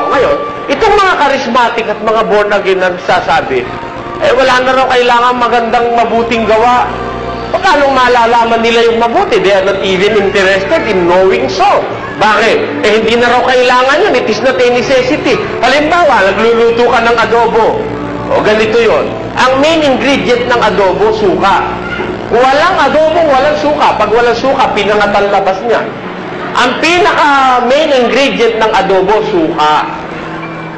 Ngayon, itong mga charismatic at mga born again na nagsasabi, wala na raw kailangan magandang mabuting gawa. Paano malalaman nila yung mabuti? They are not even interested in knowing so. Bakit? Hindi na raw kailangan yun. It is not a necessity. Halimbawa, nagluluto ka ng adobo. O, ganito yon. Ang main ingredient ng adobo, suka. Kung walang adobo, walang suka. Pag walang suka, pinangat ang labas niya. Ang pinaka-main ingredient ng adobo, suka.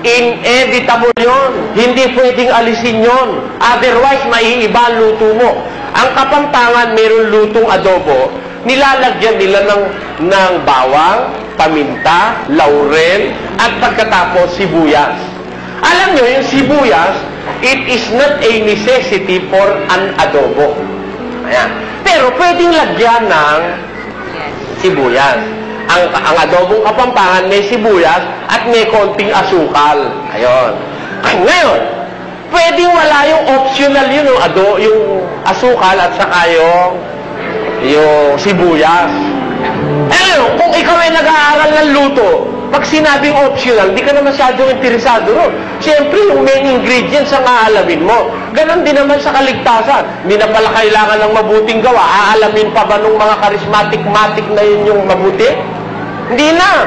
Inevitable yon. Hindi pwedeng alisin yon. Otherwise, maiiba ang luto mo. Ang Kapampangan, mayroong lutong adobo, nilalagyan nila ng bawang, paminta, laurel, at pagkatapos sibuyas. Alam nyo, yung sibuyas, it is not a necessity for an adobo. Ayan. Pero pwedeng lagyan ng sibuyas. Ang adobong Kapampangan may sibuyas at may konting asukal. Ayon. Ngayon, pwedeng wala yung optional yun, yung asukal at saka yung sibuyas. Kung ikaw ay nag-aaral ng luto, pag sinabing optional, di ka na masyadong interesado ron. Siyempre, yung main ingredients ang aalamin mo. Ganon din naman sa kaligtasan. Hindi na pala kailangan ng mabuting gawa. Aalamin pa ba nung mga charismatic-matic na yun yung mabuti? Hindi na.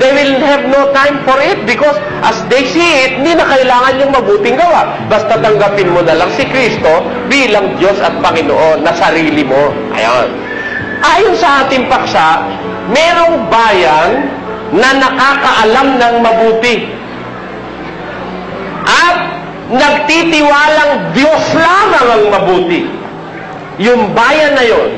They will have no time for it because as they see it, hindi na kailangan yung mabuting gawa. Basta tanggapin mo na lang si Kristo bilang Diyos at Panginoon na sarili mo. Ayan. Ayon sa ating paksa, merong bayan na nakakaalam ng mabuti. At nagtitiwalang Diyos lamang ang mabuti. Yung bayan na yon,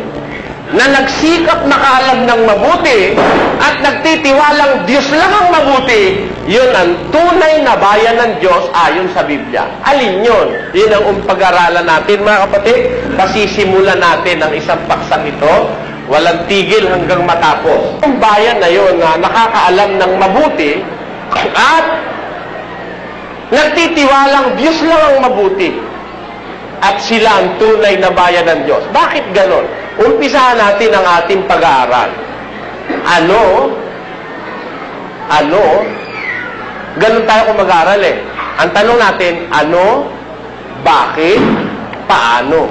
na nagsikap makaalam ng mabuti at nagtitiwalang Diyos lang ang mabuti, yun ang tunay na bayan ng Diyos ayon sa Biblia. Alin yun? Yun ang pag-aralan natin, mga kapatid. Pasisimulan natin ang isang paksang ito. Walang tigil hanggang matapos. Ang bayan na yun na nakakaalam ng mabuti at nagtitiwalang Diyos lang ang mabuti. At sila ang tunay na bayan ng Diyos. Bakit ganon? Umpisahan natin ang ating pag-aaral. Ano? Ganon tayo kung mag-aaral eh. Ang tanong natin, ano? Bakit? Paano?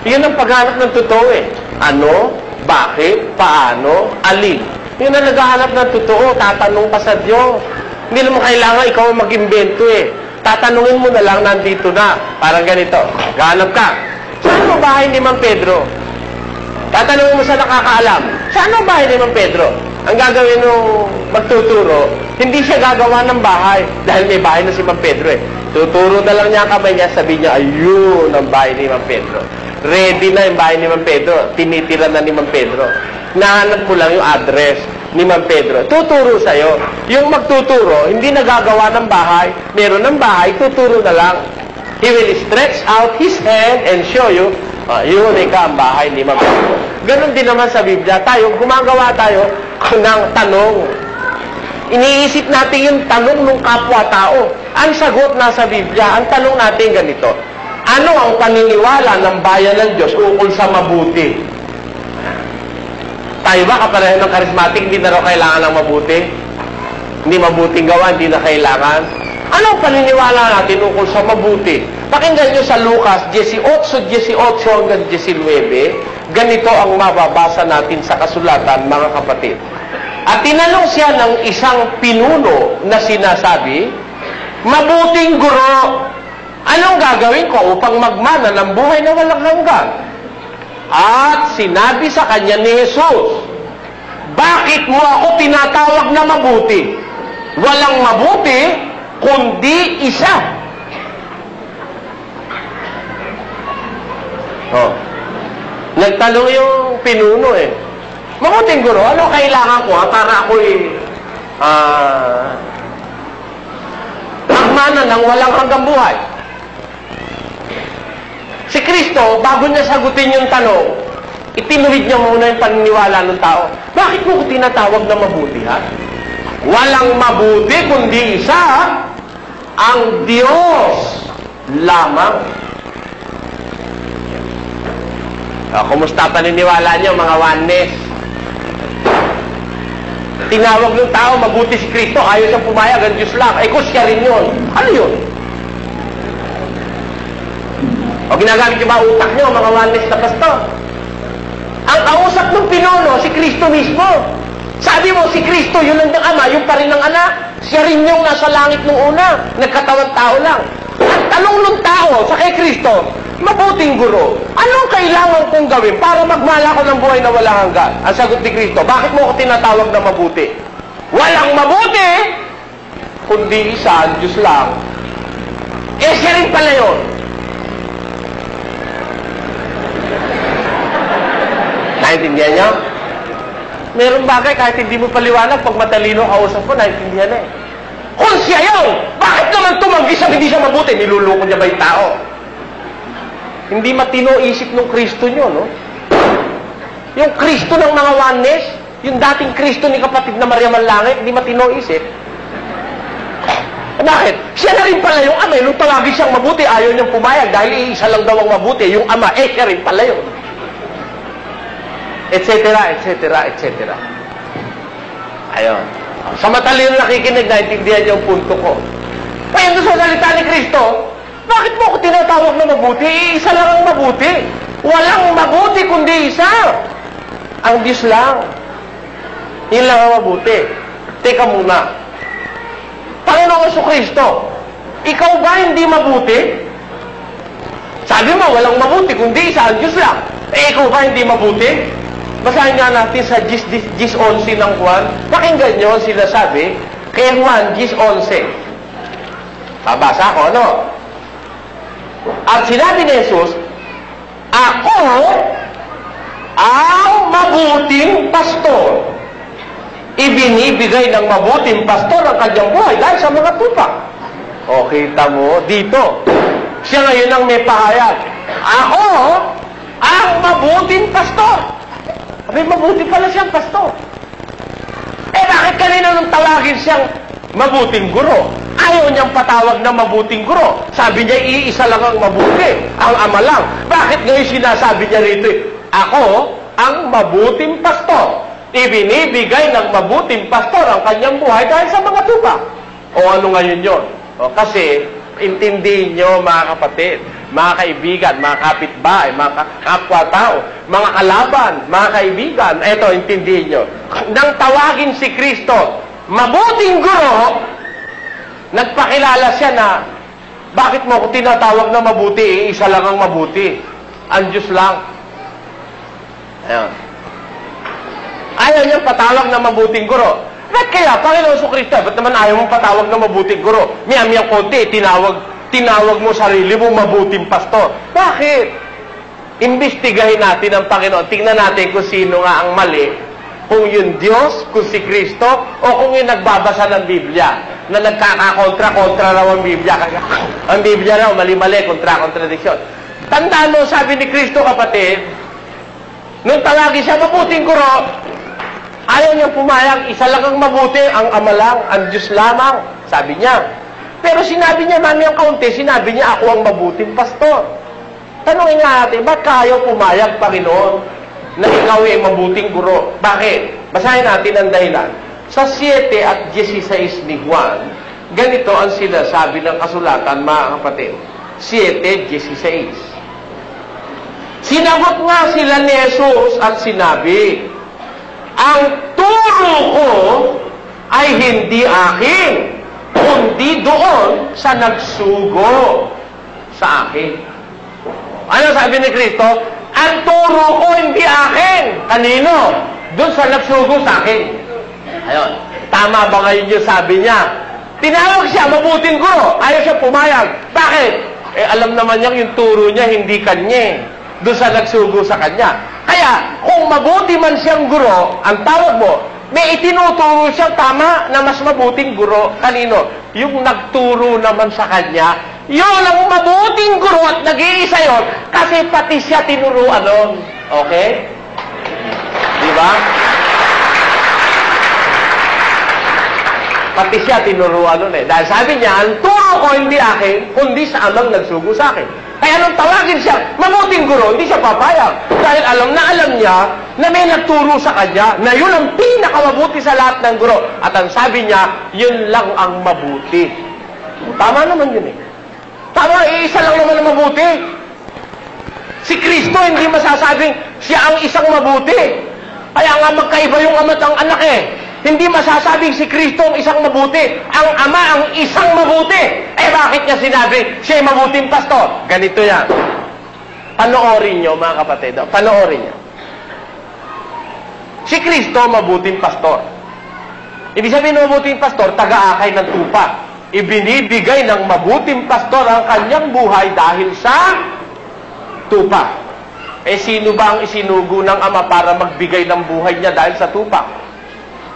Yun ang paghanap ng totoo eh. Ano? Bakit? Paano? Alin? Yun ang naghahanap ng totoo. Tatanong ka sa Diyos. Hindi naman kailangan ikaw mag-imbento eh. Tatanungin mo na lang, nandito na. Parang ganito. Gahanap ka. Saan ang bahay ni Mang Pedro? Tatanungin mo sa nakakaalam. Saan ang bahay ni Mang Pedro? Ang gagawin nung magtuturo, hindi siya gagawa ng bahay dahil may bahay na si Mang Pedro eh. Tuturo na lang niya ang kamay niya, sabi niya, ayun ang bahay ni Mang Pedro. Ready na yung bahay ni Mang Pedro. Tinitira na ni Mang Pedro. Nahanap mo lang yung address ni Mang Pedro. Tuturo sa'yo. Yung magtuturo, hindi nagagawa ng bahay. Meron ng bahay, tuturo na lang. He will stretch out his hand and show you, yun ikaw ang bahay ni Mang Pedro. Ganon din naman sa Biblia. Tayo, gumagawa tayo ng tanong. Iniisip natin yung tanong ng kapwa-tao. Ang sagot nasa Biblia. Ang tanong natin ganito. Ano ang paniniwala ng bayan ng Diyos ukol sa mabuti? Tayo ba, kapareho ng charismatic, hindi na raw kailangan ng mabuti? Hindi mabuting gawa, hindi na kailangan? Ano ang paniniwala natin ukol sa mabuti? Pakinggan nyo sa Lucas 18:18 hanggang 19, ganito ang mababasa natin sa kasulatan, mga kapatid. At tinanong siya ng isang pinuno na sinasabi, mabuting guro, anong gagawin ko upang magmana ng buhay na walang hanggan? At sinabi sa kanya ni Jesus, bakit mo ako tinatawag na mabuti? Walang mabuti, kundi isa. Nagtanong yung pinuno eh, mabuting guro, ano kailangan ko para ako'y magmana ng walang hanggang buhay? Si Kristo, bago niya sagutin yung tanong, itinuhid niya muna yung paniniwala ng tao. Bakit mo ko tinatawag na mabuti, ha? Walang mabuti, kundi isa, ang Diyos lamang. Kumusta paniniwala niyo, mga oneness? Tinawag ng tao, mabuti si Kristo, ayaw siyang pumayag, ang Diyos lang. Eh, kung siya rin yun. Ano yun? O ginagamit yung mga utak nyo, mga oneness na pastor. Ang kausap ng pinuno, si Kristo mismo. Sabi mo, si Kristo, yun ang ama, yung pa rin ng anak. Siya rin yung nasa langit nung una. Nagkatawang tao lang. At tanong ng tao sa kay Kristo, mabuting guro, anong kailangan kong gawin para magmala ko ng buhay na walang hanggan? Ang sagot ni Kristo, bakit mo ako tinatawag na mabuti? Walang mabuti, kundi isa, ang Diyos lang. Eh, siya rin pala yun. Naintindihan niyo? Meron bagay, kahit hindi mo paliwanag, pag matalino kausap ko, naintindihan na eh. Kung siya yun, bakit naman tumanggi siya, hindi siya mabuti? Niluloko niya ba yung tao? Hindi matino isip ng Kristo nyo, no? Yung Kristo ng mga oneness, yung dating Kristo ni kapatid na Maria Manlangit, hindi matino isip. Bakit? Siya na rin pala yung ama. Nung tawagin siyang mabuti, ayaw niyang pumayag dahil isa lang daw ang mabuti, yung ama, eh, siya rin pala yun. Etc., etc., etc. Ayun. Sa matalino nakikinig, naintindihan yung punto ko. Kaya doon sa salita ni Kristo, bakit mo ako tinatawag na mabuti? Isa lang ang mabuti. Walang mabuti kundi isa. Ang Diyos lang. Yun lang ang mabuti. Teka muna. Panginoong Jesucristo, ikaw ba hindi mabuti? Sabi mo, walang mabuti kundi isa, ang Diyos lang. Eh, ikaw ba hindi mabuti? Basahin nga natin sa 10:11 ng Juan. Pakinggan nyo ang sinasabi kay Juan 10:11. Babasa ko, ano? At sinabi ni Jesus, ako ang mabuting pastor. Ibinibigay ng mabuting pastor ang kanyang buhay dahil sa mga tupa. O, kita mo, dito. Siya ngayon ang may pahayag. Ako ang mabuting pastor. May mabuti pala siyang pastor. Eh, bakit kanina nung tawagin siyang mabuting guro? Ayaw niyang patawag na mabuting guro. Sabi niya, iisa lang ang mabuti. Ang ama lang. Bakit ngayon sinasabi niya rito, ako ang mabuting pastor. Ibinibigay ng mabuting pastor ang kanyang buhay dahil sa mga tupa. O ano ngayon yun? O, kasi, intindihin niyo mga kapatid, mga kaibigan, mga kapitbahay, mga kapwa-tao, mga kalaban, mga kaibigan, eto, intindihin niyo. Nang tawagin si Kristo, mabuting guro, nagpakilala siya na, bakit mo ako tinatawag na mabuti? Isa lang ang mabuti. Ang Diyos lang. Ayan. Ayaw niyang patawag na mabuting guro. Ba't kaya, Panginoon Jesucristo, ba't naman ayaw mong patawag na mabuting guro? Miyam-miyang konti, tinawag mo sarili mo mabuting pastor. Bakit? Imbestigahin natin ang Panginoon. Tingnan natin kung sino nga ang mali. Kung yung Diyos, kung si Kristo, o kung yung nagbabasa ng Biblia, na nagkakakontra-kontra raw ang Biblia. Ang Biblia raw, mali-mali, kontra-kontradikyon. Tandaan mo, sabi ni Kristo, kapatid, nung tawagin siya mabuting guro, ayaw niyang pumayag, isa lang ang mabuti, ang ama lang, ang Diyos lamang, sabi niya. Pero sinabi niya, mami ang kaunti, sinabi niya, ako ang mabuting pastor. Tanungin nga natin, ba't ka ayaw pumayag, Panginoon, na ikaw ay mabuting guro? Bakit? Basahin natin ang dahilan. Sa 7:16 ni Juan, ganito ang sinasabi ng kasulatan, mga kapatid. 7:16. Sinagot nga sila ni Jesus at sinabi, ang turo ko ay hindi akin, kundi doon sa nagsugo sa akin. Ano sabi ni Kristo? Ang turo ko hindi akin. Kanino? Doon sa nagsugo sa akin. Ayun. Tama ba ngayon yung sabi niya? Tinawag siya, mabuting guro. Ayaw siya pumayag. Bakit? Eh, alam naman niya yung turo niya, hindi kanya. Doon sa nagsugo sa kanya. Kaya, kung mabuti man siyang guro, ang tawag mo, may itinuturo siyang tama na mas mabuting guro. Kanino? Yung nagturo naman sa kanya, yun ang mabuting guro at nag-iisa yun kasi pati siya tinuruan nun. Okay? Di ba? Pati siya tinuruan nun eh. Dahil sabi niya, ang turo ko hindi akin, kundi sa amang nagsugo sa akin. Kaya nung tawagin siya, mabuting guro, hindi siya papayag. Dahil alam niya na may nagturo sa kanya na yun ang pinakamabuti sa lahat ng guro. At ang sabi niya, yun lang ang mabuti. Tama naman yun eh. Tama, isa lang naman ang mabuti. Si Kristo hindi masasabing siya ang isang mabuti. Kaya nga magkaiba yung ama at ang anak eh. Hindi masasabing si Kristo ang isang mabuti. Ang ama ang isang mabuti. Eh bakit niya sinabi siya ay mabuting pastor? Ganito yan. Panoorin niyo mga kapatid. Panoorin niyo. Si Kristo mabuting pastor. Ibig sabihin ng mabuting pastor, taga-akay ng tupa. Ibinibigay ng mabuting pastor ang kanyang buhay dahil sa tupa. Eh sino ba ang isinugo ng ama para magbigay ng buhay niya dahil sa tupa?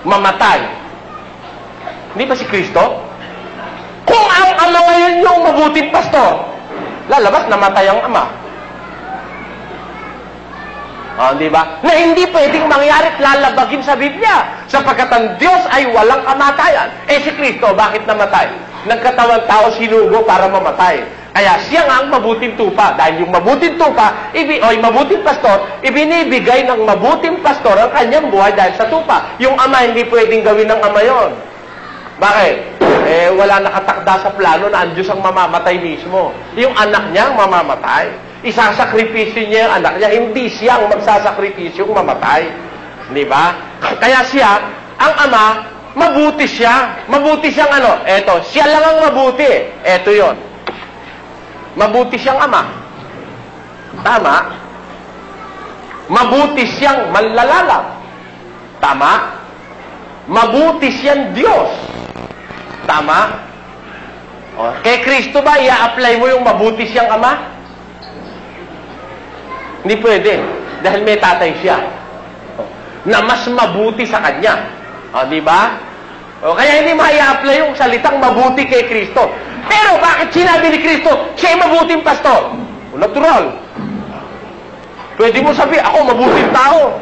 Mamatay. Hindi ba si Kristo? Kung ang ama ngayon yung mabuting pastor, lalabas namatay ang ama. Di ba? Na hindi pwedeng mangyari at lalabagin sa Biblia. Sapagkat ang Diyos ay walang kamatayan. Eh si Kristo, bakit namatay? Nagkatawang tao sinugo para mamatay. Kaya siya nga ang mabuting tupa. Dahil yung mabuting tupa, mabuting pastor, ibinibigay ng mabuting pastor ang kanyang buhay dahil sa tupa. Yung ama, hindi pwedeng gawin ng ama yon. Bakit? Eh, wala nakatakda sa plano na ang Diyos ang mamamatay mismo. Yung anak niya ang mamamatay. Isasakripisyo niya yung anak niya, hindi siya ang magsasakripisyo yung mamatay. Di ba? Kaya siya, ang ama, mabuti siya. Mabuti siyang ano? Eto, siya lang ang mabuti. Eto yon. Mabuti siyang ama. Tama? Mabuti siyang manlalalang. Tama? Mabuti siyang Diyos. Tama? O, kay Kristo ba, i-apply mo yung mabuti siyang ama? Hindi pwede. Dahil may tatay siya. O, na mas mabuti sa kanya. O, di ba? O, kaya hindi ma-i-apply yung salitang mabuti kay Kristo. Pero bakit sinabi ni Kristo, siya ay mabuting pastor? O, natural. Pwede mo sabihin, ako mabuting tao.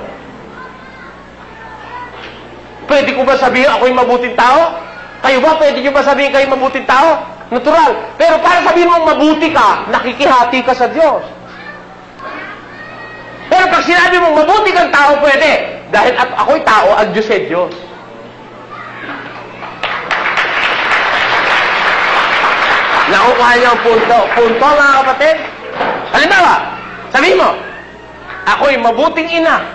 Pwede ko ba sabihin, ako'y mabuting tao? Kayo ba, pwede nyo ba sabihin kayo mabuting tao? Natural. Pero para sabihin mong mabuti ka, nakikihati ka sa Diyos. Pero pag sinabi mong mabuti kang tao, pwede. Dahil ako'y tao, ang Diyos ay Diyos. Nakukuha niyo ang punto. Punto, mga kapatid. Halimbawa, sabihin mo, ako'y mabuting ina.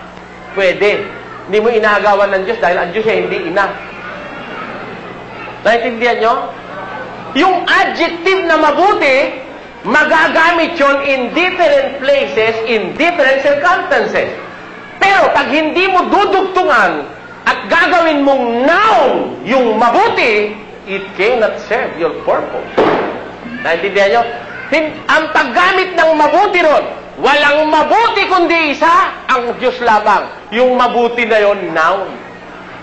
Pwede. Hindi mo inaagawan ng Diyos dahil ang Diyos ay hindi ina. Naintindihan nyo? Yung adjective na mabuti, magagamit yun in different places, in different circumstances. Pero pag hindi mo dudugtungan at gagawin mong noun yung mabuti, it cannot serve your purpose. Naintindihan nyo? Ang paggamit ng mabuti ron, walang mabuti kundi isa, ang Diyos lamang. Yung mabuti na yon, noun.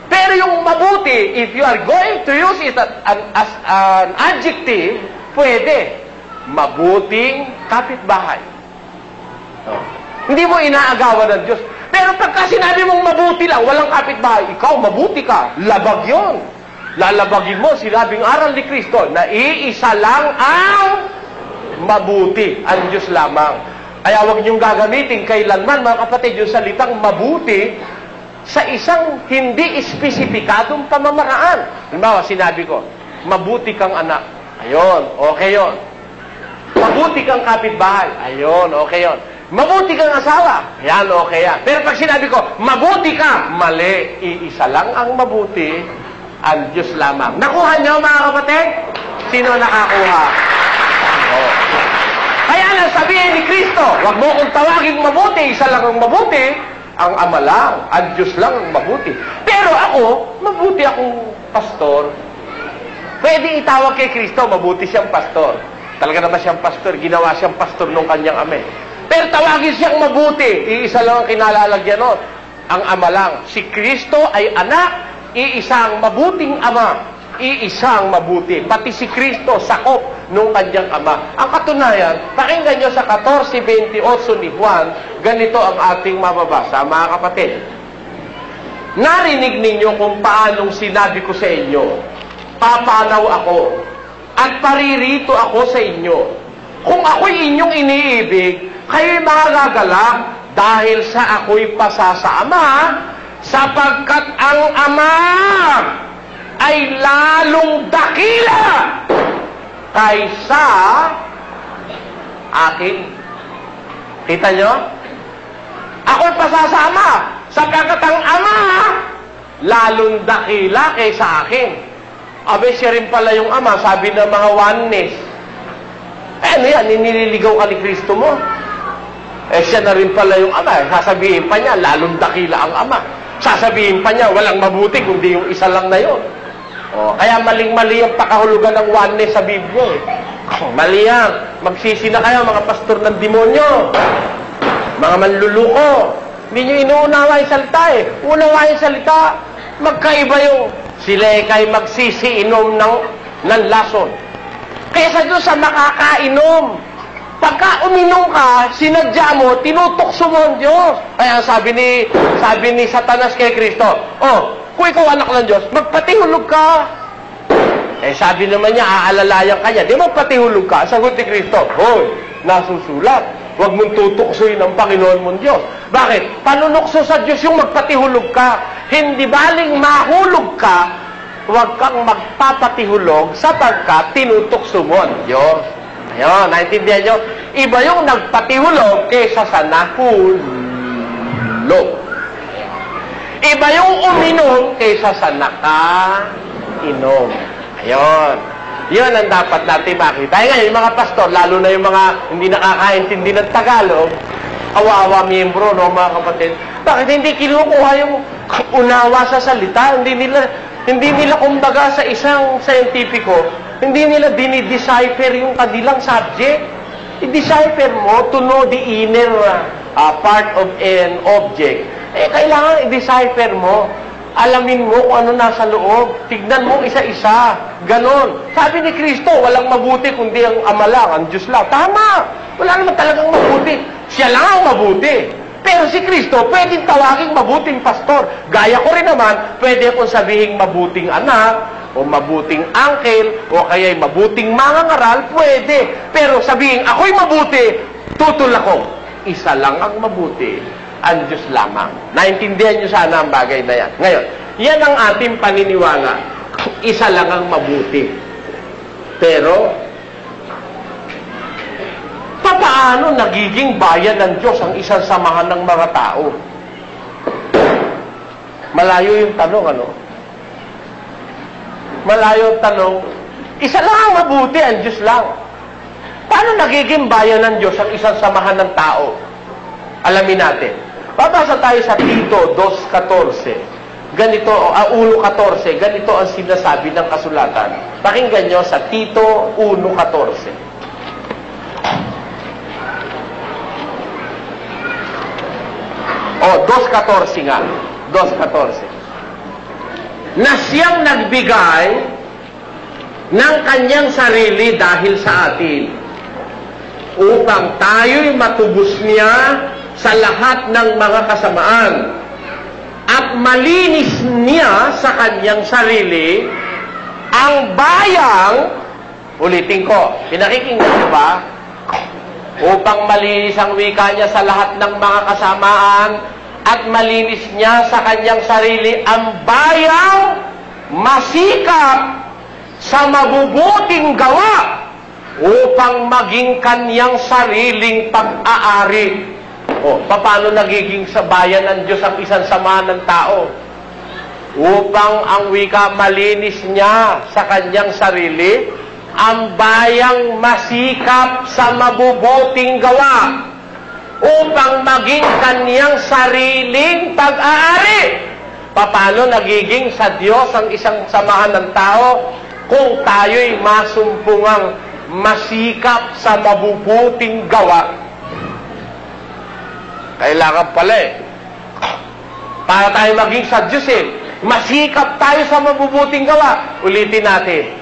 Pero yung mabuti, if you are going to use it as an adjective, pwede. Mabuting kapitbahay. Hindi mo inaagawan ng Diyos. Pero pagka sinabi mong mabuti lang, walang kapitbahay, ikaw mabuti ka, labag yon. Lalabagin mo, sinabing aral ni Kristo, na iisa lang ang mabuti, ang Diyos lamang. Kaya huwag niyong gagamitin kailanman, mga kapatid, yung salitang mabuti sa isang hindi espesipikadong pamamaraan. Halimbawa, sinabi ko, mabuti kang anak. Ayun, okay yon. Mabuti kang kapitbahay. Ayun, okay yon. Mabuti kang asawa. Yan, okay yan. Pero pag sinabi ko, mabuti ka, mali. Iisa lang ang mabuti, ang Diyos lamang. Nakuha niyo, mga kapatid? Sino nakakuha? Oh. Kaya lang sabihin ni Kristo, wag mo kong tawaging mabuti, isa lang ang mabuti, ang ama lang, ang Diyos lang ang mabuti. Pero ako, mabuti akong pastor. Pwede itawag kay Kristo, mabuti siyang pastor. Talaga naman siyang pastor, ginawa siyang pastor nung kanyang ame. Pero tawagin siyang mabuti, iisa lang ang kinalalagyan nun, ang ama lang. Si Kristo ay anak, iisang mabuting ama, iisang mabuti. Pati si Kristo sakop nung kanyang ama. Ang katunayan, pakinggan nyo sa 14:28 ni Juan, ganito ang ating mababasa, mga kapatid. Narinig ninyo kung paanong sinabi ko sa inyo, papanaw ako, at paririto ako sa inyo. kung ako'y inyong iniibig, kayo'y magagalak dahil sa ako'y pasasa Ama, sapagkat ang Ama ay lalong dakila kaysa akin. Kita nyo? Ako'y pasasama sapagkat ang Ama lalong dakila kaysa akin. Abe, siya rin pala yung Ama, sabi ng mga oneness. Ano yan, nililigaw ka ni Kristo mo? Siya na rin pala yung Ama. Sasabihin pa niya, lalong dakila ang Ama. Sasabihin pa niya, walang mabuti kundi yung isa lang na yun. Kaya maling-mali ang pakahulugan ng oneness sa Biblia. Mali yan. Magsisi na kayo, mga pastor ng demonyo. Mga manluluko. Hindi nyo inuunawa yung salita Unawa yung salita, magkaiba yung sila kay magsisiinom ng lason. Kaya sa Diyos sa makakainom. Pagka uminom ka, sinadya mo, tinutokso mo ang Diyos. Kaya sabi ni Satanas kay Kristo, kung ikaw anak ng Diyos, magpatihulog ka. Sabi naman niya, aalalayan ka niya, di magpatihulog ka. Sagot ni Kristo, hoy, nasusulat, huwag mong tutuksoin ang Panginoon mong Diyos. Bakit? Panunukso sa Diyos yung magpatihulog ka. Hindi baling mahulog ka, huwag kang magpapatihulog sapagkat tinutukso mo ang Diyos. Ayun, naintindihan nyo? Iba yung nagpatihulog kaysa sa nahulog. Iba yung uminom kaysa sa nakainom. Ayun. Yun ang dapat natin makita. Ngayon, yung mga pastor, lalo na yung mga hindi nakakaintindi ng Tagalog, awa-awa miyembro, no, mga kapatid, bakit hindi kinukuha yung unawa sa salita? Hindi nila kumbaga sa isang scientifico, hindi nila dinidecipher yung kanilang subject. I-decipher mo to know the inner part of an object. Kailangan i-decipher mo. Alamin mo kung ano nasa loob. Tignan mo isa-isa. Ganon. Sabi ni Kristo, walang mabuti kundi ang Ama lang, ang Diyos lang. Tama! Wala naman talagang mabuti. Siya lang ang mabuti. Pero si Kristo, pwedeng tawaging mabuting pastor. Gaya ko rin naman, pwede akong sabihin mabuting anak, o mabuting uncle, o kaya'y mabuting mangangaral, pwede. Pero sabihin, ako'y mabuti, tutol ako. Isa lang ang mabuti, ang Diyos lamang. Naintindihan niyo sana ang bagay na yan. Ngayon, yan ang ating paniniwala. Isa lang ang mabuti. Pero, paano nagiging bayan ng Diyos ang isang samahan ng mga tao? Malayo yung tanong, ano? Malayo ang tanong, isa lang ang mabuti, ang Diyos lang. Paano nagiging bayan ng Diyos ang isang samahan ng tao? Alamin natin. Babasa tayo sa Tito 2:14. Ganito, 1:14. Ganito ang sinasabi ng kasulatan. Pakinggan nyo sa Tito 1:14. 2:14 nga. 2:14. Na siyang nagbigay ng kanyang sarili dahil sa atin upang tayo'y matubos niya sa lahat ng mga kasamaan at malinis niya sa kanyang sarili ang bayang, ulitin ko, pinakikinggan niyo ba? Upang malinis ang wika niya sa lahat ng mga kasamaan at malinis niya sa kanyang sarili ang bayang masikap sa mabubuting gawa upang maging kanyang sariling pag-aari. Paano nagiging sa bayan ng Diyos ang isang samahan ng tao? Upang ang wika malinis niya sa kanyang sarili ang bayang masikap sa mabubuting gawa upang maging kanyang sariling pag-aari. Paano nagiging sa Diyos ang isang samahan ng tao kung tayo'y masumpungang masikap sa mabubuting gawa? Kailangan pala para tayo maging sa Diyos masikap tayo sa mabubuting gawa. Ulitin natin.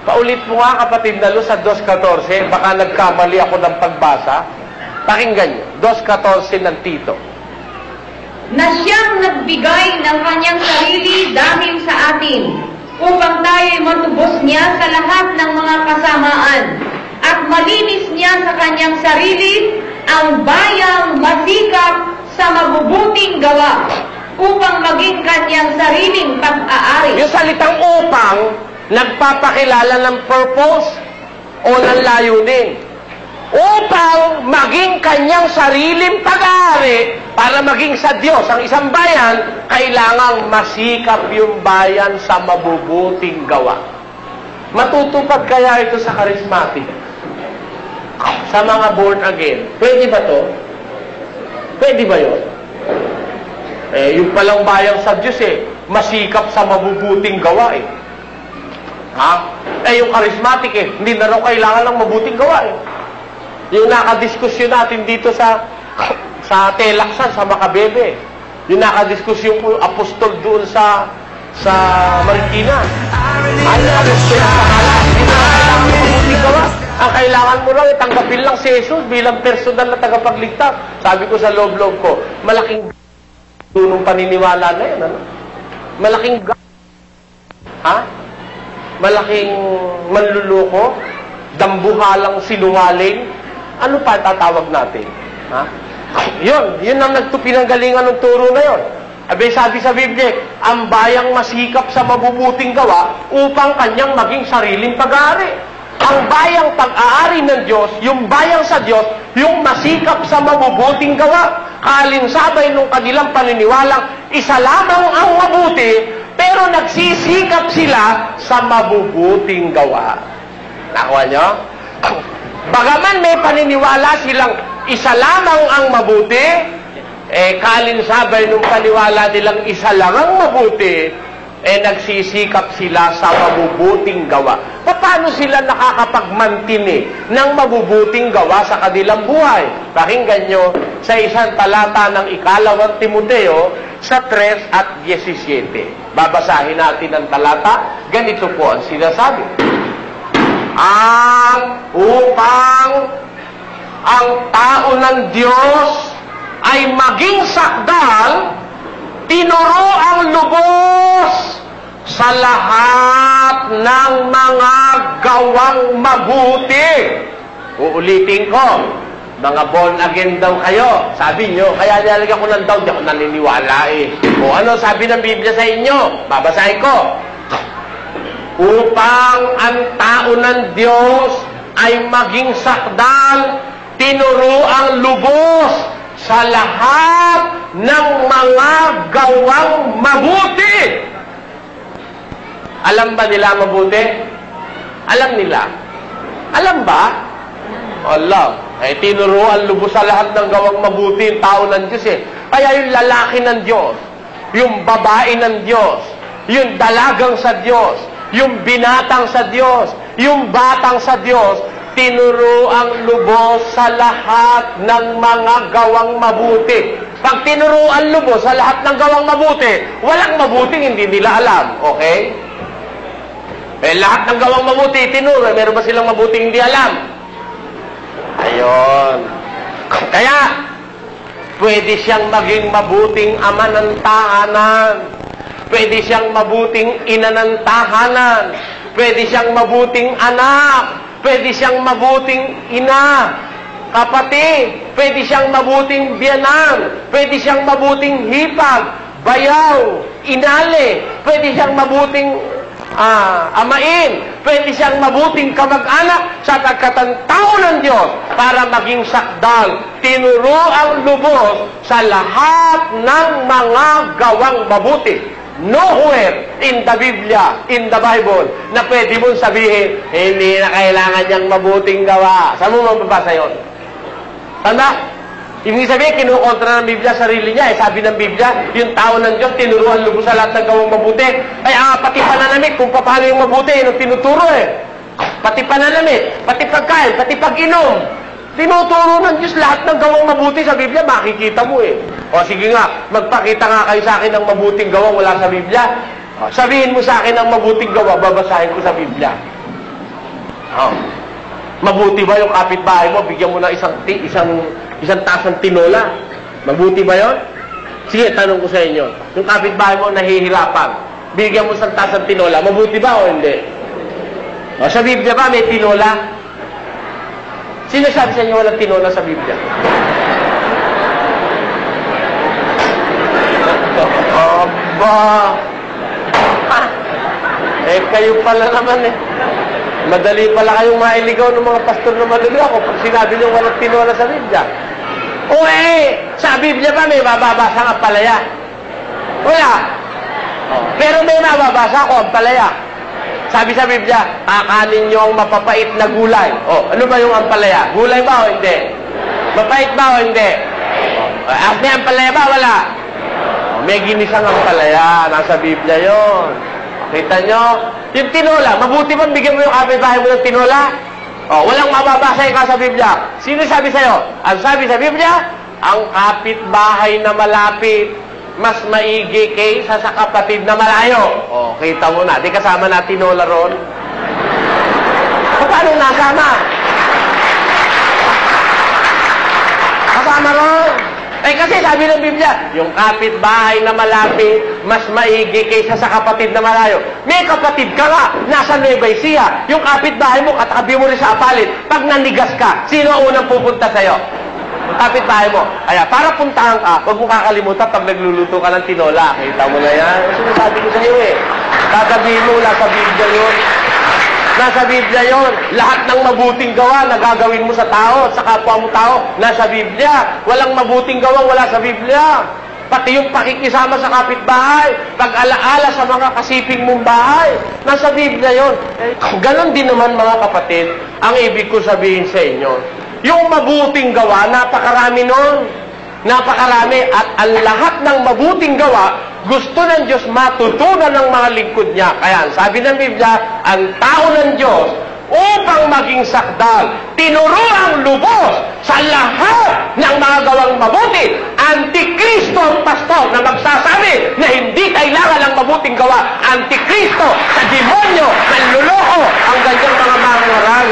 Paulit mo nga, kapatid na Luz, sa 2:14. Baka nagkamali ako ng pagbasa. Pakinggan nyo. 2:14 ng Tito. Na siyang nagbigay ng kanyang sarili dahil sa atin, upang tayo'y matubos niya sa lahat ng mga kasamaan, at malinis niya sa kanyang sarili ang bayang masikap sa mabubuting gawa upang maging kanyang sariling pag-aari. Yung salitang upang, nagpapakilala ng purpose o ng layunin. Upang maging kanyang sariling pag-aari para maging sa Diyos ang isang bayan, kailangang masikap yung bayan sa mabubuting gawa. Matutupad kaya ito sa charismatic? Sa mga born again? Pwede ba to? Pwede ba yun? Yung palang bayan sa Diyos masikap sa mabubuting gawa Ha? Yung charismatic hindi na raw kailangan ng mabuting gawa Yung nakadiskusyon natin dito sa Telaksan, sa Makabebe. Yung nakadiskusyon ko yung apostol doon sa Marikina. Ano nakadiskusyon sa kalat? Hindi na kailangan ng mabuting gawa. Ang kailangan mo lang, tanggapin lang si Jesus bilang personal na tagapagligtas. Sabi ko sa loob-loob ko, malaking tunong paniniwala na yun. Ano? Malaking malaking manluloko, dambuhalang sinungaling. Ano pa tatawag natin? Yun ang pinanggalingan ng turo na yun. Sabi sa Biblia, ang bayang masikap sa mabubuting gawa upang kanyang maging sariling pag-aari. Ang bayang pag-aari ng Diyos, yung bayang sa Diyos, yung masikap sa mabubuting gawa. Kalinsabay nung kanilang paniniwalang isa lamang ang mabuti, pero nagsisikap sila sa mabubuting gawa. Nakuha nyo? Bagaman may paniniwala silang isa lamang ang mabuti, kalinsabay nung paniwala nilang isa lang ang mabuti, nagsisikap sila sa mabubuting gawa. Paano sila nakakapagmantini ng mabubuting gawa sa kanilang buhay? Pakinggan nyo sa isang talata ng 2 Timoteo sa 3 at 17. Babasahin natin ang talata. Ganito po ang sinasabi. Upang ang tao ng Diyos ay maging sakdal, tinuro ang lubos sa lahat ng mga gawang mabuti. Uulitin ko, mga born again daw kayo. Sabi nyo, kaya nilalagyan ko ng daw, di ako naniniwala O ano sabi ng Biblia sa inyo? Babasahin ko. Upang ang tao ng Diyos ay maging sakdal, tinuro ang lubos sa lahat ng mga gawang mabuti. Alam ba nila mabuti? Alam nila. Alam ba? Alam. Tinuro ang lubos sa lahat ng gawang mabuti yung tao ng Diyos Kaya yung lalaki ng Diyos, yung babae ng Diyos, yung dalagang sa Diyos, yung binatang sa Diyos, yung batang sa Diyos, tinuro ang lubos sa lahat ng mga gawang mabuti. Pag tinuro ang lubos sa lahat ng gawang mabuti, walang mabuting hindi nila alam. Okay? Lahat ng gawang mabuti, tinuro. Meron ba silang mabuting hindi alam? Ayun. Kaya, pwede siyang maging mabuting ama ng tahanan. Pwede siyang mabuting ina ng tahanan. Pwede siyang mabuting anak. Pwede siyang mabuting ina, kapatid. Pwede siyang mabuting biyanan. Pwede siyang mabuting hipag, bayaw, inale. Pwede siyang mabuting amain. Pwede siyang mabuting kamag-anak sapagkat ang tao ng Diyos para maging sakdal. Tinuro ang lubos sa lahat ng mga gawang mabuti. Nowhere in the Biblia, in the Bible, na pwede mong sabihin, hindi na kailangan niyang mabuting gawa. Saan mo mababasa yun? Tanda? Ibig sabihin, kinukontra ng Biblia sarili niya. Sabi ng Biblia, yung tao ng Diyos, tinuruan lubos sa lahat ng gawang mabuti. Kaya pati pananamit, kung paano yung mabuti, yung tinuturo Pati pananamit, pati pagkain, pati pag-inom. Tinuturo ng Diyos lahat ng gawang mabuti sa Biblia, makikita mo O sige nga, magpakita nga kayo sa akin ng mabuting gawa wala sa Biblia. Sabihin mo sa akin ng mabuting gawa, babasahin ko sa Biblia. Mabuti ba yung kapitbahay mo, bigyan mo ng isang taas ng tinola? Mabuti ba yun? Sige, tanong ko sa inyo. Yung kapitbahay mo nahihirapan, bigyan mo isang taas ng tinola, mabuti ba o hindi? Sa Biblia ba may tinola? Sino sabi sa inyo walang tinola sa Biblia? Aba! Kayo pala naman Madali pala kayong mailigaw ng mga pastor na maluluwa ko pag sinabi nyo walang tinola sa Biblia. Sa Biblia ba may mababasa ang palaya? Wala. Pero may mababasa ko ang palaya. Sabi sa Biblia, kakanin nyo ang mapapait na gulay. Ano ba yung ampalaya? Gulay ba o hindi? Mapait ba o hindi? May ampalaya ba? Wala. May ginisang ampalaya. Nasa Biblia yon. Kita nyo? Yung tinola, mabuti ba bigyan mo yung kapitbahay mo ng tinola? Walang mababasa ikaw sa Biblia. Sino sabi sa'yo? Ang sabi sa Biblia, ang kapitbahay na malapit, mas maigi kaysa sa kapatid na malayo. Kita mo na. Di kasama na tinola ron. Paano nasama? Kasama ron. Kasi sabi ng Biblia, yung kapitbahay na malapit, mas maigi kaysa sa kapatid na malayo. May kapatid ka nga, nasa Nueva Ecija. Yung kapitbahay mo, katabi mo rin sa Apalit. Pag nanigas ka, sino ang unang pupunta sa'yo? Kapitbahay mo. Kaya, para puntahan ka, huwag mo kakalimutan pag nagluluto ka ng tinola. Kita mo na yan. Sinasabi ko sa'yo Tatabihin mo, nasa Biblia yun. Nasa Biblia yon. Lahat ng mabuting gawa na gagawin mo sa tao at sa kapwa mo tao, nasa Biblia. Walang mabuting gawa, wala sa Biblia. Pati yung pakikisama sa kapitbahay, pag-alaala sa mga kasiping mong bahay, nasa Biblia yon. Ganon din naman mga kapatid, ang ibig ko sabihin sa inyo. Yung mabuting gawa, napakarami nun. Napakarami. At ang lahat ng mabuting gawa, gusto ng Diyos matutunan ng mga lingkod niya. Kaya, sabi ng Biblia, ang tao ng Diyos, upang maging sakdal, tinuruang lubos sa lahat ng mga gawang mabuti. Antikristo ang pastor na magsasabi na hindi kailangan ng mabuting gawa. Antikristo sa demonyo, manluloko, ang ganyang mga mangaral.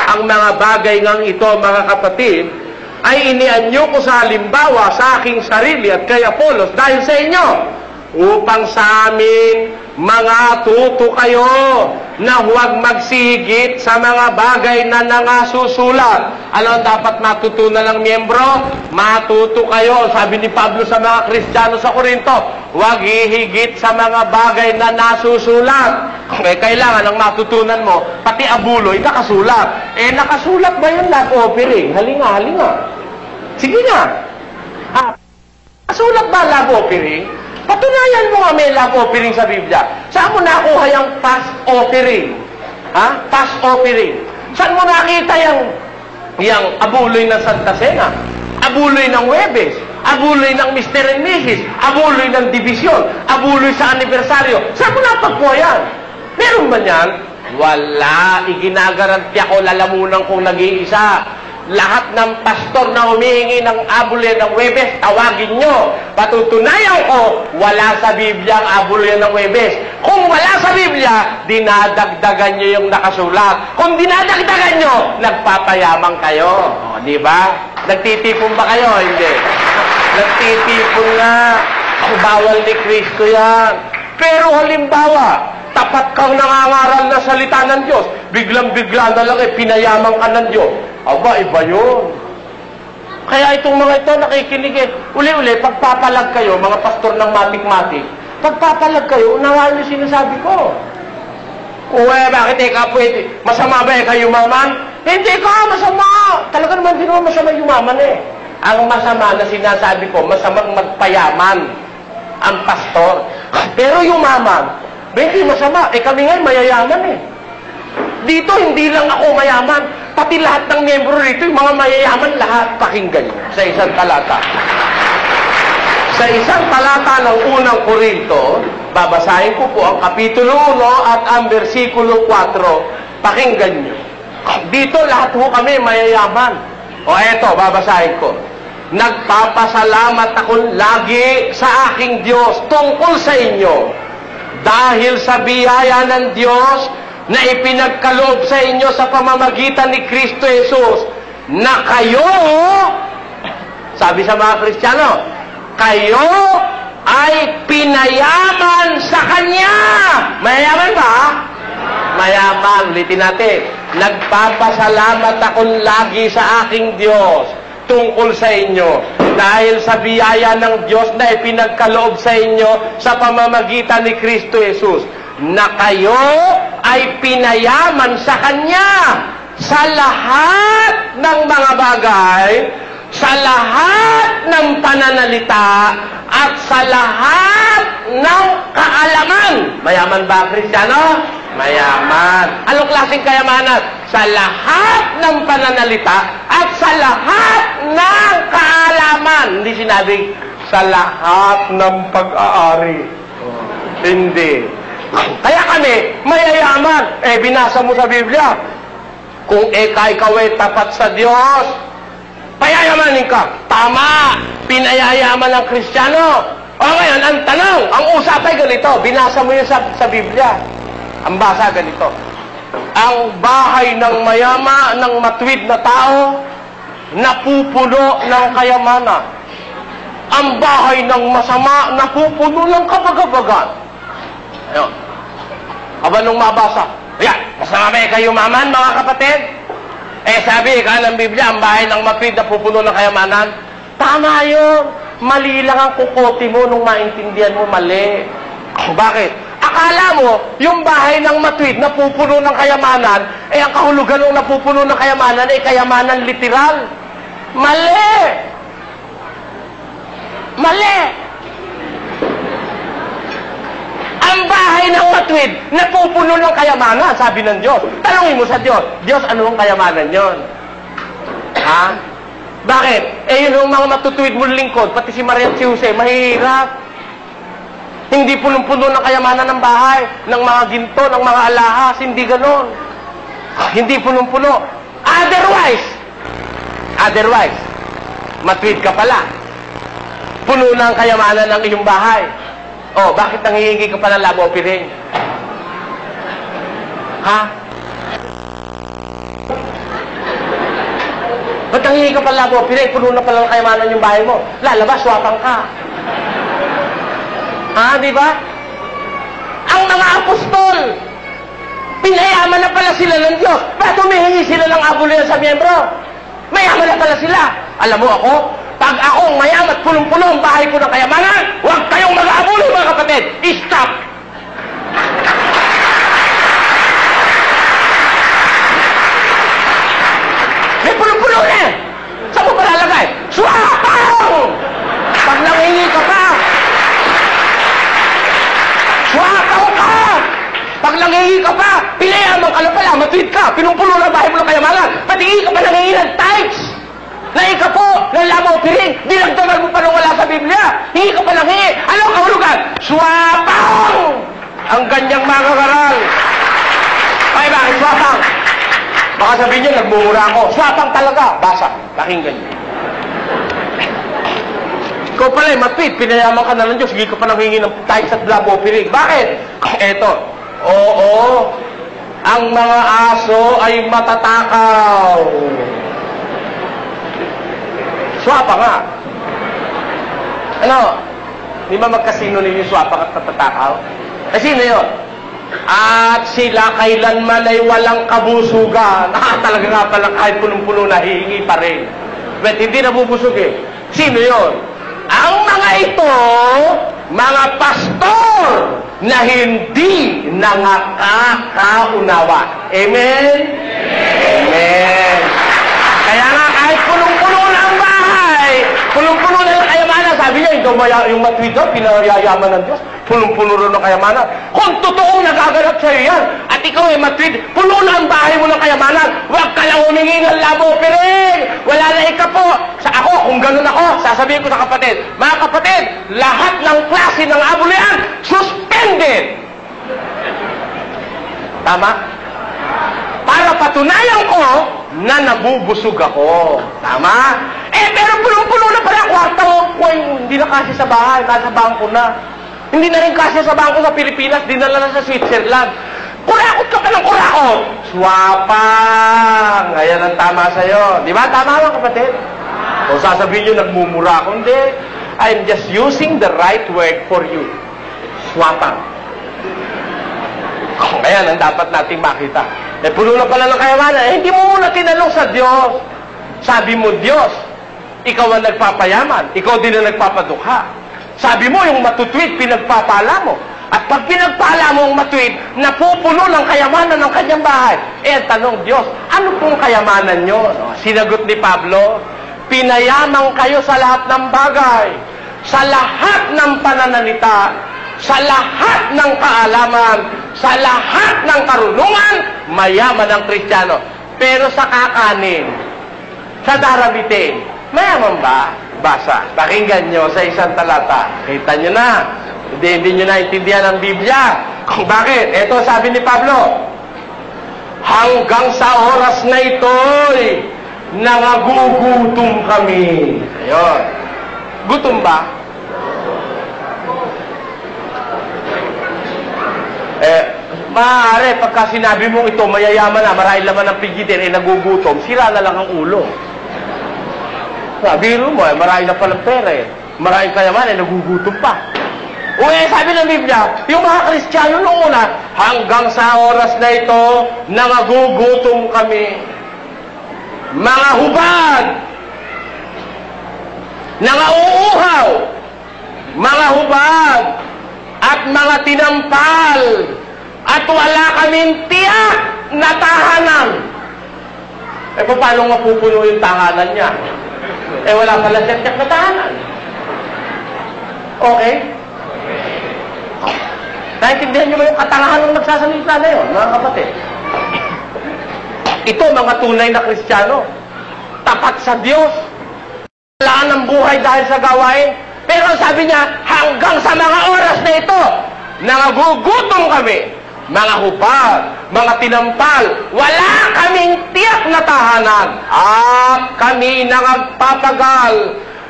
Ang mga bagay ngang ito, mga kapatid, ay inianyo ko sa halimbawa sa aking sarili at kay Apolos dahil sa inyo, upang sa amin mga tuto kayo na huwag magsigit sa mga bagay na nangasusulat. Ano ang dapat matutunan ng miyembro? Matuto kayo. Sabi ni Pablo sa mga Kristiyano sa Korinto, huwag hihigit sa mga bagay na nasusulat. Kailangan ang matutunan mo, pati abuloy, nakasulat. Nakasulat ba yung love offering? Halinga. Sige nga. Nakasulat ba love offering? Patunayan mo nga may love offering sa Biblia. Saan mo nakuha yung past offering? Past offering. Saan mo nakita yung abuloy ng Santa Cena? Abuloy ng Huwebes? Abuloy ng Mr. and Mrs.? Abuloy ng Division? Abuloy sa anibersaryo? Saan mo napagpo yan? Meron ba yan? Wala. Iginagaranti ako, lalamunan kong nag-iisa. Lahat ng pastor na humihingi ng abuloy ng Huwebes, tawagin nyo. Patutunayan ko, wala sa Biblia ang abuloy ng Huwebes. Kung wala sa Biblia, dinadagdagan nyo yung nakasulat. Kung dinadagdagan nyo, nagpapayamang kayo. Di ba? Nagtitipon ba kayo? Hindi. Nagtitipon nga. Bawal ni Kristo yan. Pero halimbawa, tapat kang nangangaral na salita ng Diyos, biglang-bigla na lang pinayamang ka ng Diyos. Aba, iba yun. Kaya itong mga ito nakikinig uli-uli, pagpapalag kayo, mga pastor ng matik-matik, pagpapalag kayo, unawain niyo sinasabi ko. Bakit ka pwede? Masama ba kayo yumaman? Hindi ka, masama. Talaga naman din naman masama yumaman Ang masama na sinasabi ko, masamang magpayaman ang pastor. Pero yumaman, hindi masama. Kami ngayon mayayaman Dito, hindi lang ako mayaman. Pati lahat ng miyembro rito, yung mga mayayaman, lahat pakinggan nyo sa isang talata. Sa isang talata ng unang Korinto, babasahin ko po ang Kapitulo 1 at ang versikulo 4. Pakinggan nyo. Dito, lahat po kami mayayaman. Eto, babasahin ko. Nagpapasalamat ako lagi sa aking Diyos tungkol sa inyo. Dahil sa biyaya ng Diyos na ipinagkaloob sa inyo sa pamamagitan ni Kristo Jesus, na kayo, sabi sa mga Kristiyano, kayo ay pinayaman sa Kanya. Mayayaman ba? Mayaman. Ulitin natin. Nagpapasalamat akong lagi sa aking Diyos tungkol sa inyo. Dahil sa biyaya ng Diyos na ipinagkaloob sa inyo sa pamamagitan ni Kristo Jesus, na kayo ay pinayaman sa Kanya sa lahat ng mga bagay, sa lahat ng pananalita, at sa lahat ng kaalaman. Mayaman ba, Kristiyano? Mayaman. Anong klaseng kayamanan? Sa lahat ng pananalita at sa lahat ng kaalaman. Hindi sinabing sa lahat ng pag-aari. Hindi. Kaya kami, mayayaman. Binasa mo sa Biblia. Kung ikaw ay tapat sa Diyos, payayamanin ka. Tama. Pinayayaman ng Kristiyano. O ngayon, ang tanong, ang usapay ganito. Binasa mo yun sa Biblia. Ang basa ganito. Ang bahay ng mayama, ng matuwid na tao, napupuno ng kayamanan. Ang bahay ng masama, napupuno ng kabagabagan. Ayun. Aba nung mabasa, yan, masama ba kayo maman, mga kapatid? Sabi ka ng Biblia, ang bahay ng matuwid napupuno ng kayamanan. Tama yun. Mali lang ang kukote mo nung maintindihan mo, mali. Bakit? Akala mo, yung bahay ng matuwid napupuno ng kayamanan, ang kahulugan ng napupuno ng kayamanan ay kayamanan literal. Mali! Mali! Ang bahay ng matuwid napupuno ng kayamanan, sabi ng Diyos. Tanungin mo sa Diyos, Diyos, ano ang kayamanan yon? Ha? Bakit? Yun yung mga matutuwid mong lingkod, pati si Maria at si Jose, mahirap. Hindi punong-puno ng kayamanan ng bahay, ng mga ginto, ng mga alahas, hindi ganon. Hindi punong-puno. Otherwise, matuwid ka pala. Puno na ang kayamanan ng iyong bahay. Bakit nangihingi ka pa ng labo o piring? Ha? Ba't nangihingi ka pa ng labo o piring? Puno na pala ng kayamanan yung bahay mo. Lalabas, swapang ka. Ha, di ba? Ang mga apostol, pinayaman na pala sila ng Diyos. Ba't humihingi sila ng abuloy sa miyembro? Mayaman na pala sila. Alam mo ako, pag akong mayaman at punong-puno ang bahay ko ng kayamanan, huwag kayong mag-aabuloy, mga kapatid. Stop! May punong-puno na eh. Saan mo palalagay? Swapang! Pag nangihingi ka pa, swapang ka! Pag nangihingi ka pa, pinayaman ka lang pala, matuwid ka, pinumpulo na bahay mo ng kayamanan, pati ka pa nangihingi ng tithes, nahingi ka po ng lamaw piring, dinagdagan mo pa nung wala sa Biblia, hingi ka pa ng hingi, anong kahulugan? Swapang! Ang ganyang mga karal. Ay, bakit swapang? Baka sabihin niyo, nagmumura ako. Swapang talaga. Basa, pakinggan niyo. Ikaw pala, matuwid, pinayaman ka na ng Diyos, hindi ka pa nanghingi ng tithes at lamaw piring. Bakit? Eto, oo, ang mga aso ay matatakaw. Swapa nga. Ano? Di ba magkasinonimo yung swapa at matatakaw? Sino yun? At sila kailanman ay walang kabusugan. Talaga nga pala kahit punong-puno na hihingi pa rin. But hindi nabubusog eh. Sino yun? Ang mga ito, mga pastor na hindi nakakaunawa. Amen? Amen. Kaya nga kahit punong-puno na ang bahay, punong-puno na ang kayamanan, sabi niya, yung matuwid daw, pinayayaman ng Diyos, punong-puno rin ng kayamanan. Kung totoong nagaganap sa'yo yan, at ikaw ay matuwid, puno na ang bahay mo ng kayamanan, huwag ka lang humingi ng labo piring, wala na ika po. Sa ako, kung ganun ako, sasabihin ko sa kapatid, mga kapatid, lahat ng klase ng abulian, suspended. Tama? Para patunayan ko na nabubusog ako. Tama? Pero punong-puno na pala kwarta mo. Hindi na kasi sa bahay, nasa bangko na. Hindi na rin kasi sa bangko sa Pilipinas, dinala na sa Switzerland. Kurakot ka pa ng kurakot. Swapang! Ayan ang tama sa'yo. Di ba? Tama lang, kapatid? Kung sasabihin nyo, nagmumura ako, hindi. I'm just using the right word for you. Swapang. Ayan ang dapat nating makita. Puno na pala ng kayamanan. Hindi mo muna tinanong sa Diyos. Sabi mo, Diyos, ikaw ang nagpapayaman. Ikaw din ang nagpapadukha. Sabi mo, yung matutwid, pinagpapala mo. At pag pinagpala mo ang matwid, napupuno ng kayamanan ng kanyang bahay. Ang tanong, Diyos, ano pong kayamanan nyo? Sinagot ni Pablo, pinayamang kayo sa lahat ng bagay, sa lahat ng pananalita, sa lahat ng kaalaman, sa lahat ng karunungan, mayaman ang Kristiyano. Pero sa kakanin, sa daramitin, mayaman ba? Basa. Pakinggan nyo sa isang talata. Kita nyo na. Hindi nyo naintindihan ang Biblia. Kung bakit? Ito sabi ni Pablo, hanggang sa oras na ito'y nangagugutom kami. Ayun. Gutom ba? Maaari, pagka sinabi mong ito, mayayaman na, marahil laman ng pigitin, nagugutom, sira na lang ang ulo. Biro mo, marahil na palang pera marahil kayaman, nagugutom pa. Sabi ng Biblia, yung mga Kristiyano noong una, hanggang sa oras na ito, nangagugutom kami. Mga hubad, nangauuhaw, mga hubad, at mga tinampal, at wala kaming tiyak na tahanan. Paano mapupuno yung tahanan niya? Wala pala tiyak na tahanan. Okay? Naintindihan niyo ba yung katangahan ng nagsasalita na yun, mga kapatid? Ito, mga tunay na Kristiyano. Tapat sa Diyos. Walaan ng buhay dahil sa gawain. Pero sabi niya, hanggang sa mga oras na ito, nangagugutom kami. Mga hupad, mga tinampal, wala kaming tiyak na tahanan. At kami nangagpapagal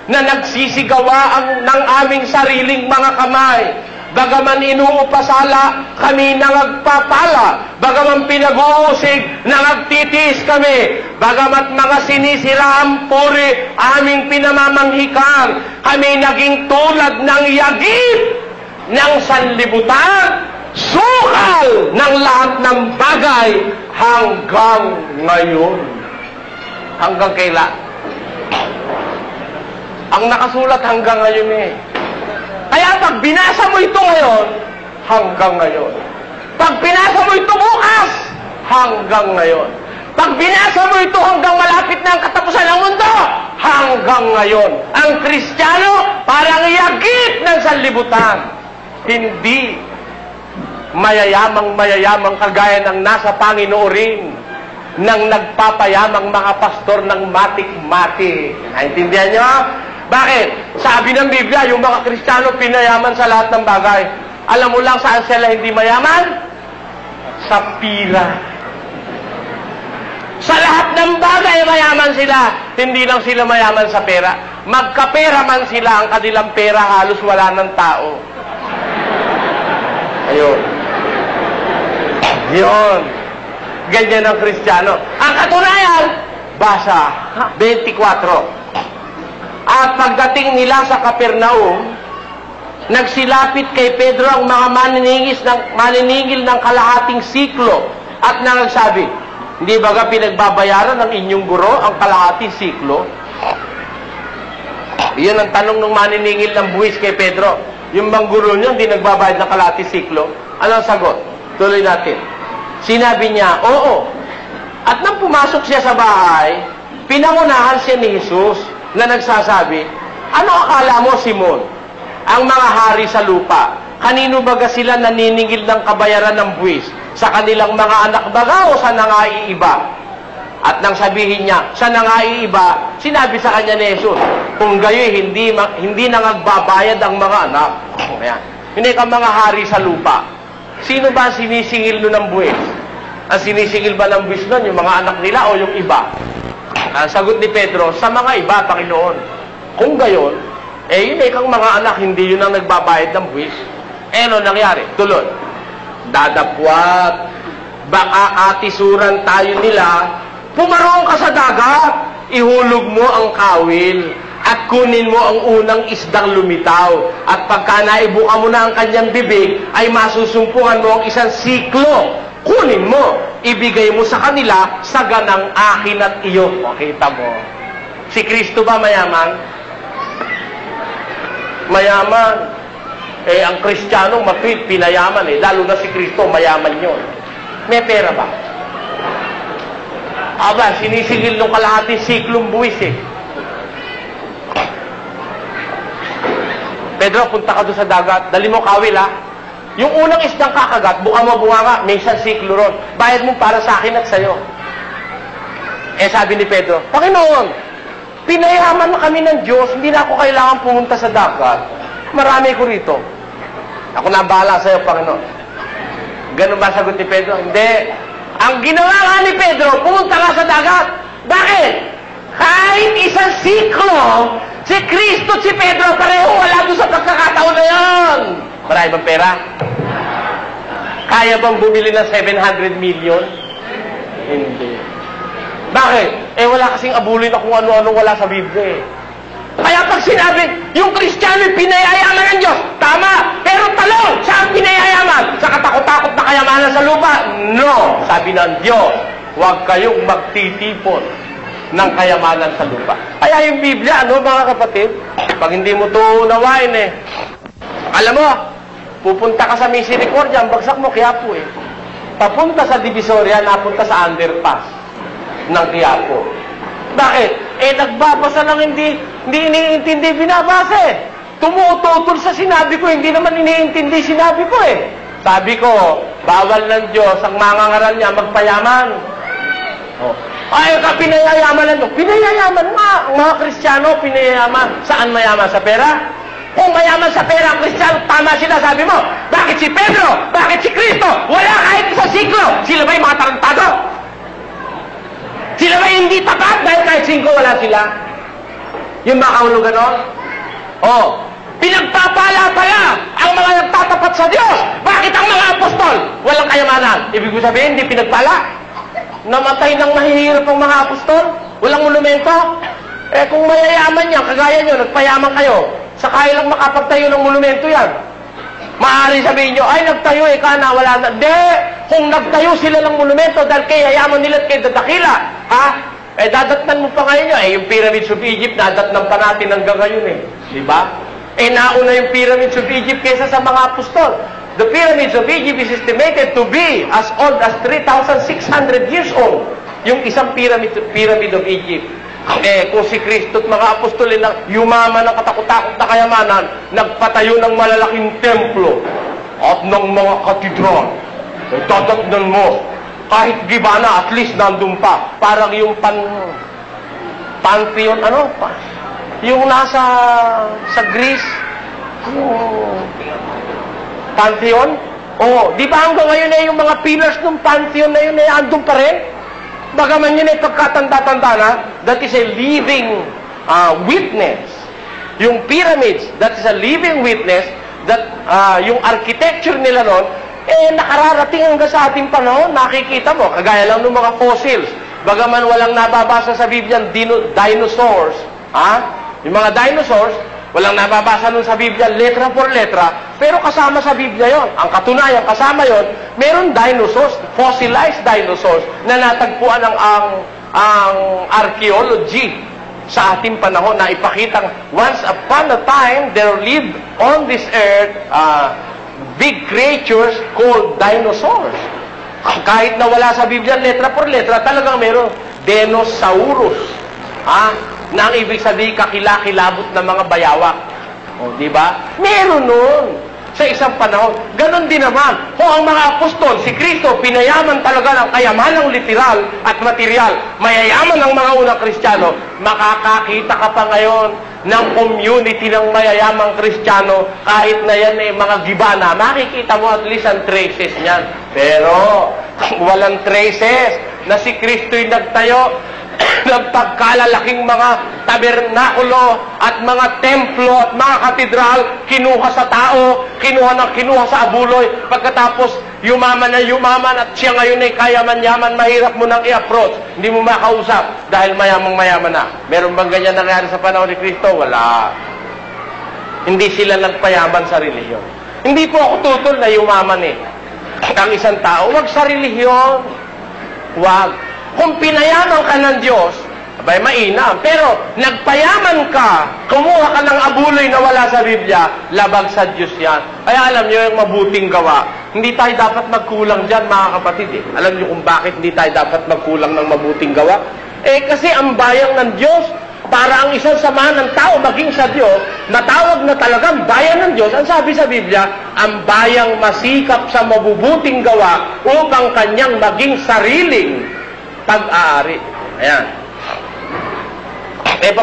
na nagsisigawa ng aming sariling mga kamay. Bagaman inuupasala, kami nangagpapala. Bagaman pinag-uusig, nangagtitis kami. Bagamat mga sinisira ang puri, aming pinamamanghikan. Kami naging tulad ng yagit ng sanlibutan, sukal ng lahat ng bagay hanggang ngayon. Hanggang kailan? Ang nakasulat hanggang ngayon Kaya pag binasa mo ito ngayon, hanggang ngayon. Pag binasa mo ito bukas, hanggang ngayon. Pag binasa mo ito hanggang malapit na ang katapusan ng mundo, hanggang ngayon. Ang Kristiyano, parang yagit ng sanlibutan. Hindi mayayamang kagaya ng nasa Panginoorin ng nagpapayamang mga pastor ng matik-matik. Naintindihan nyo? Bakit? Sabi ng Biblia, yung mga Kristiyano pinayaman sa lahat ng bagay. Alam mo lang saan sila hindi mayaman? Sa pira. Sa lahat ng bagay mayaman sila. Hindi lang sila mayaman sa pera. Magkapera man sila, ang kanilang pera halos wala ng tao. Ayun. Yun. Ganyan ang Kristiyano. Ang katunayan, basa 24. At pagdating nila sa Capernaum, nagsilapit kay Pedro ang mga maniningil ng kalahating siklo at nagsabi, hindi baga pinagbabayaran ng inyong guro ang kalahating siklo? Iyan ang tanong ng maniningil ng buwis kay Pedro. Yung bang guro niyo hindi nagbabayad ng kalahating siklo? Ano ang sagot? Tuloy natin. Sinabi niya, oo. At nang pumasok siya sa bahay, pinangunahan siya ni Jesus na nagsasabi, ano akala mo, Simon? Ang mga hari sa lupa, kanino baga sila naniningil ng kabayaran ng buwis? Sa kanilang mga anak baga o sa nangaiiba? At nang sabihin niya, sa nangaiiba, sinabi sa kanya ni Jesus, kung gayo'y hindi nangagbabayad ang mga anak. Ayan. Hindi ka mga hari sa lupa. Sino ba ang sinisingil nun ng buwis? Ang sinisingil ba ng buwis nun, yung mga anak nila o yung iba? Ang sagot ni Pedro, sa mga iba, Panginoon. Kung gayon, yun kang mga anak, hindi yun ang nagbabayad ng buwis. Ano nangyari? Tuloy. Dadapwat, baka atisuran tayo nila, pumarong ka sa dagat, ihulog mo ang kawil. at kunin mo ang unang isdang lumitaw. At pagka naibuka mo na ang kanyang bibig, ay masusumpungan mo ang isang siklo. Kunin mo, ibigay mo sa kanila, saganang akin at iyo. Makita mo. Si Kristo ba mayaman? Mayaman. Eh, ang Kristiyano, pinayaman eh. Lalo na si Kristo, mayaman yun. May pera ba? Aba, sinisigil nung kalahating siklong buwis eh. Pedro, punta ka doon sa dagat. Dali mo kawil ha. Yung unang isdang kakagat, buka mo bunganga, may isang siklo ron. Bayad mo para sa akin at sa'yo. Eh sabi ni Pedro, Panginoon, pinayaman na kami ng Diyos, hindi na ako kailangan pumunta sa dagat. Marami ko rito. Ako na bahala sa'yo, Panginoon. Ganun ba sagot ni Pedro? Hindi. Ang ginawa nga ni Pedro, pumunta ka sa dagat. Bakit? Kahit isang siklo, si Kristo at si Pedro pareho wala doon sa pagkakataon na yan. Marami bang pera? Kaya bang bumili ng 700 million? Hindi. Bakit? Eh wala kasing abulin na kung ano-ano wala sa Biblia eh. Kaya pag sinabi, yung Kristiyano pinayayaman ng Diyos, tama, pero talong, saan pinayayaman? Sa katakot-takot na kayamanan sa lupa? No, sabi ng Diyos, huwag kayong magtitipon ng kayamanan sa lupa. Kaya yung Biblia, ano mga kapatid? Pag hindi mo ito unawain eh, alam mo, pupunta ka sa Misericordia, ang bagsak mo, Quiapo eh. Papunta sa Divisoria, napunta sa underpass ng Quiapo. Bakit? Eh, nagbabasa lang hindi iniintindi, binabasa eh. Tumututol sa sinabi ko, hindi naman iniintindi sinabi ko eh. Sabi ko, bawal ng Diyos ang mangangaral niya magpayaman. Oh. Ay, ka pinayayaman ng pinayayaman nga. Ang mga Kristiyano, pinayayaman. Saan mayaman? Sa pera? Kung mayaman sa pera ang Kristiyano, tama sinasabi mo. Bakit si Pedro? Bakit si Kristo? Wala kahit sa siklo. Sila ba yung mga tarantado? Sila ba hindi tapat? Dahil kahit 5 wala sila. Yung mga kaulo ganon? Oh, pinagpapala pala ang mga nagtatapat sa Diyos. Bakit ang mga apostol walang kayamanan? Ibig sabihin, hindi pinagpala. Namatay ng mahihirap ang mga apostol. Walang monumento. Eh kung mayayaman yan, kagaya nyo, nagpayaman kayo, saka lang makapagtayo ng monumento yan. Maaari sabihin nyo, ay nagtayo eh, kana, wala na. Hindi! Kung nagtayo sila ng monumento dahil kay yayaman nila at kay dadakila, ha? Eh dadatnan mo pa ngayon nyo. Eh yung Pyramids of Egypt, dadatnan pa natin hanggang ngayon eh. Diba? Eh nauna yung Pyramids of Egypt kaysa sa mga apostol. The Pyramids of Egypt is estimated to be as old as 3,600 years old. Yung isang pyramid of Egypt. Eh, kung si Kristo at mga apostolin na yumaman ng katakot-takot na kayamanan, nagpatayo ng malalaking templo at ng mga katedral. Eh, dadatnan mo. Kahit giba na, at least nandun pa. Parang yung pantheon, ano? Yung nasa sa Greece, yung pantheon? Oo. Di ba hanggang ngayon eh, yung mga pillars ng pantheon na yun eh, andun pa rin? Bagaman yun ay pagkatanda-tanda na, that is a living witness. Yung pyramids, that is a living witness, that yung architecture nila noon, eh nakararating hanggang sa ating panahon, nakikita mo, kagaya lang ng mga fossils. Bagaman walang nababasa sa Biblia, dinosaurs, yung mga dinosaurs, walang nababasa nun sa Biblia, letra por letra, pero kasama sa Biblia yon. Ang katunayan, kasama yon, meron dinosaurs, fossilized dinosaurs, na natagpuan ang archaeology sa ating panahon na ipakitang once upon a time, there lived on this earth big creatures called dinosaurs. Kahit na wala sa Biblia, letra por letra, talagang meron. Dinosaurus. Na ang ibig sabihin, kakilakilabot na mga bayawak. O, di ba? Meron nun sa isang panahon. Ganon din naman. Kung ang mga apostol, si Kristo, pinayaman talaga ng kayamanang literal at material, mayayaman ang mga unang Kristiyano, makakakita ka pa ngayon ng community ng mayayamang Kristiyano, kahit na yan ay mga gibana, makikita mo at least ang traces niyan. Pero, walang traces na si Kristo'y nagtayo. ng pagkalalaking mga tabernakulo at mga templo at mga katedral, kinuha sa tao, kinuha sa abuloy, pagkatapos yumaman na yumaman at siya ngayon ay kayaman-yaman, mahirap mo nang i-approach, hindi mo makausap dahil mayamang-mayaman na. Meron bang ganyan nangyari sa panahon ni Kristo? Wala. Hindi sila nagpayaman sa relihiyon. Hindi po ako tutol na yumaman ang isang tao. Huwag sa relihiyon. Huwag. Kung pinayaman ka ng Diyos, abay mainam. Pero nagpayaman ka, kumuha ka ng abuloy na wala sa Biblia, labag sa Diyos yan. Kaya alam nyo yung mabuting gawa. Hindi tayo dapat magkulang dyan, mga kapatid. Alam nyo kung bakit hindi tayo dapat magkulang ng mabuting gawa? Kasi ang bayang ng Diyos, para ang isang samahan ng tao maging sa Diyos, matawag na talagang bayan ng Diyos. Ang sabi sa Biblia, ang bayang masikap sa mabubuting gawa upang kanyang maging sariling pag-aari. Ayan.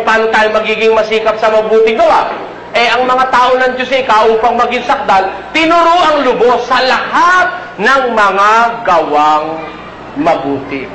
Paano tayo magiging masikap sa mabuting gawa? Ang mga tao ng Diyos upang maging sakdal, tinuro ang lubos sa lahat ng mga gawang mabuti.